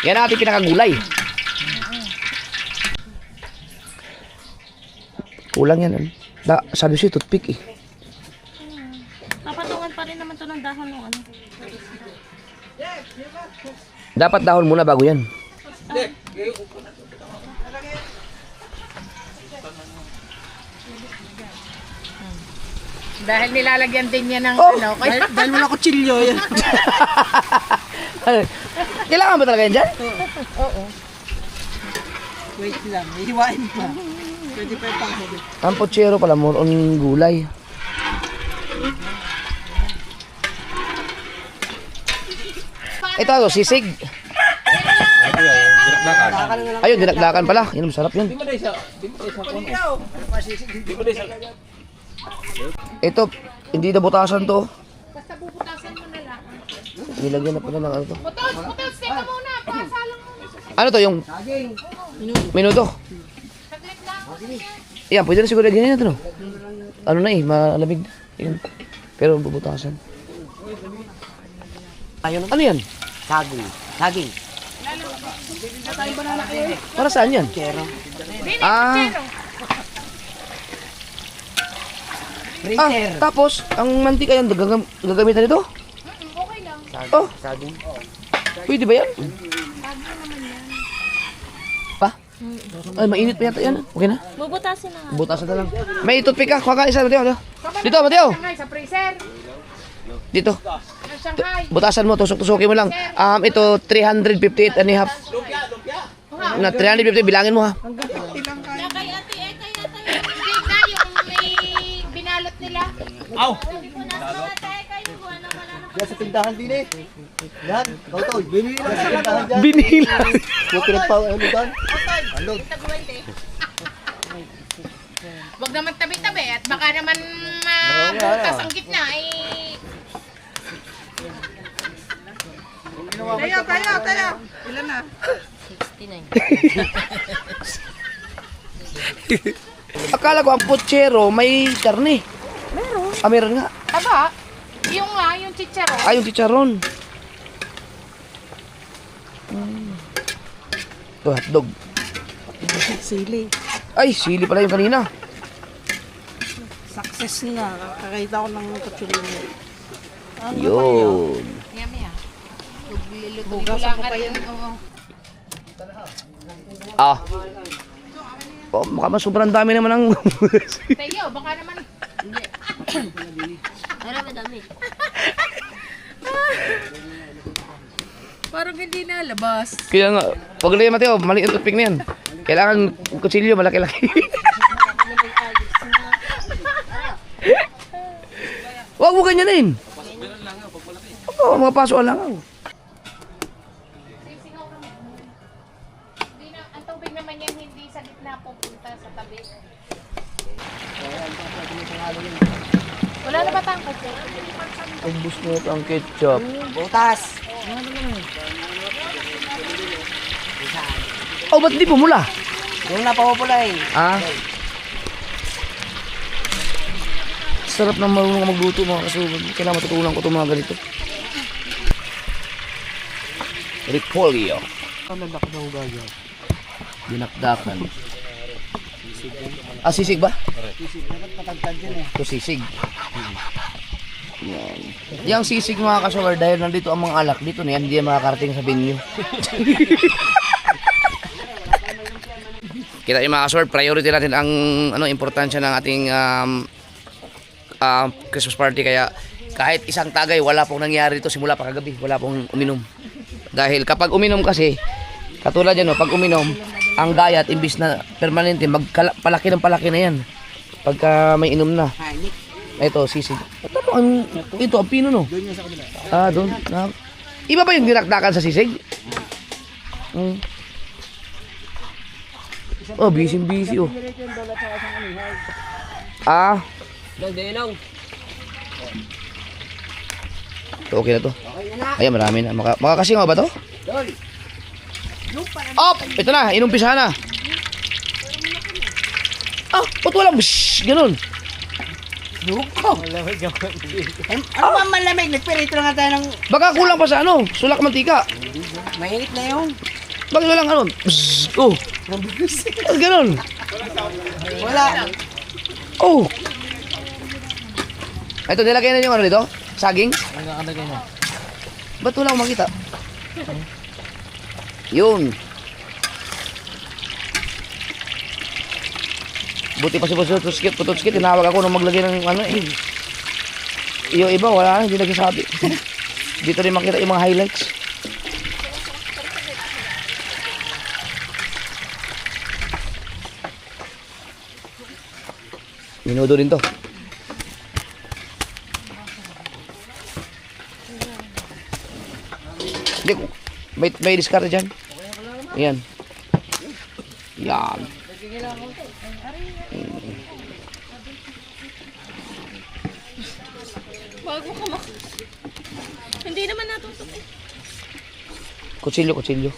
Yan ang ating pinakagulay. Kulang yan. Sabi siya, toothpick eh. Papatungan pa rin naman to ng dahon ng ano. Dapat dahon muna bago yan. Dahil nilalagyan din niya ng Oh! ano. Kaya Dahil wala kutsilyo yan. Kailangan ba talaga yan dyan? Wait lang, hihiwain pa. Pwede pa yung panghuli. Ang pochero pala, more on gulay. Ito, sisig. Ayun, dinakdakan pala. Yan, masarap yun. Ito, hindi na butasan to. basta bubutasan mo na lang. Nilagyan na pala ng ano to. Butos, teka muna. Pasalang mo. Ano to, yung minuto? Saglit lang. Yan, pwede na siguro ganyan ito, no? Ano na eh, malamig. Yun. Pero bubutasan. Ano yan? Saging. Saging. Para saan yan? Ah, tapos, ang mantika yan, gagamitan nito? Okay lang. Oh, Saging. pwede ba yan? Pa? Ay, mainit pa yata yan. Okay na? Bubutasin na nga. Butasan na lang. May toothpick ka. Kuha ka isa, Mateo. Dito, Mateo. Shanghai sa freezer. Dito. Ang Shanghai. Butasan mo, tusok-tusokin mo lang. Ito, 358 and a half. Na 350, bilangin mo ha. Kay ate, Hindi na yung may binalot nila. Hindi ko nasa mga tayo kayo. Kuha na wala na. Yan sa tindahan din eh. Yan, ito, binili lang sa tindahan dyan. Binila. Yung pinagpawa, ano dyan? Ano? Huwag naman tabi-tabi at baka naman mabutas ang gitna eh. Tayo. Ilan na? Akala ko ang pochero may karne. Meron. Ah, meron nga. Aba, yung chicharo. Ay, yung chicharon. Ito, hotdog. Sili. Ay, sili pala yung kanina. Success nga. Kakakita ko ng kutsilyo. Yun. Yummy ah. Luto lang ka rin. Oo. Ah. Oh, baka sobrang dami naman ang... Tayo, baka naman. Marami dami. Parang hindi nalabas. Kaya nga, wag na yan, Mateo, mali yung toothpick na yan. Kailangan kutsilyo, malaki-laki. Wag mo ganyanin. Oo, mga paso alangaw. Sisingaw kami. Hindi na, ang tubig naman yan hindi sa gitna pupunta sa tabi. Wala na ba tangkad yan? Ubus mo ang ketchup. Butas. Oh, ba't di pumula? Yung napapula eh. Ah? Sarap na marunong magluto mga kasubad. Kailangan matutunan ko itong mga ganito. Repolyo. Ano na daw gagawin? Dinakdakan. Ah, sisig ba? Sisig. Dapat patagtad yun eh. Ito sisig. Yan. Yang sisig mga kasubad dahil nandito ang mga alak. Dito na yan, hindi yan makakarating sa venue. Kita yung mga kasubad, priority natin ang importansya ng ating Christmas party. Kaya kahit isang tagay wala pong nangyari dito simula pa kagabi, wala pong uminom. Dahil kapag uminom kasi, katulad yan, no, pag uminom, ang gayat imbis na permanente, palaki ng palaki na yan. Pagka may inom na. Ito, sisig. Ito, ang pino, no? Doon yung sa kabila. Ah, doon. Iba ba yung dinakdakan sa sisig? Oh, busy, oh. Ah. Ito, okay na to. Ayan, marami na. Makakasingaw ba to? Op! Ito na, inumpisa na. Ah, ba't walang bshhh? Ganun. Ano ba malamig? Nagperito lang nga tayo ng Baka kulang pa sa sulak mantika. mainit na yun. Bakit walang bshhh? Oh. Ah, ganun. Wala. Oh. Ito, nilagay na yung dito? Saging? Ba't wala akong makita? Yun. Buti pa si Pututskit, tinawag ako nung maglagay ng Yung iba, wala na, hindi nagsasabi. Dito rin makita yung mga highlights. Minudo rin to. Hindi, may diskarte dyan. Ayan. Yan. Bago ka Hindi naman natutupi. Kutsilyo.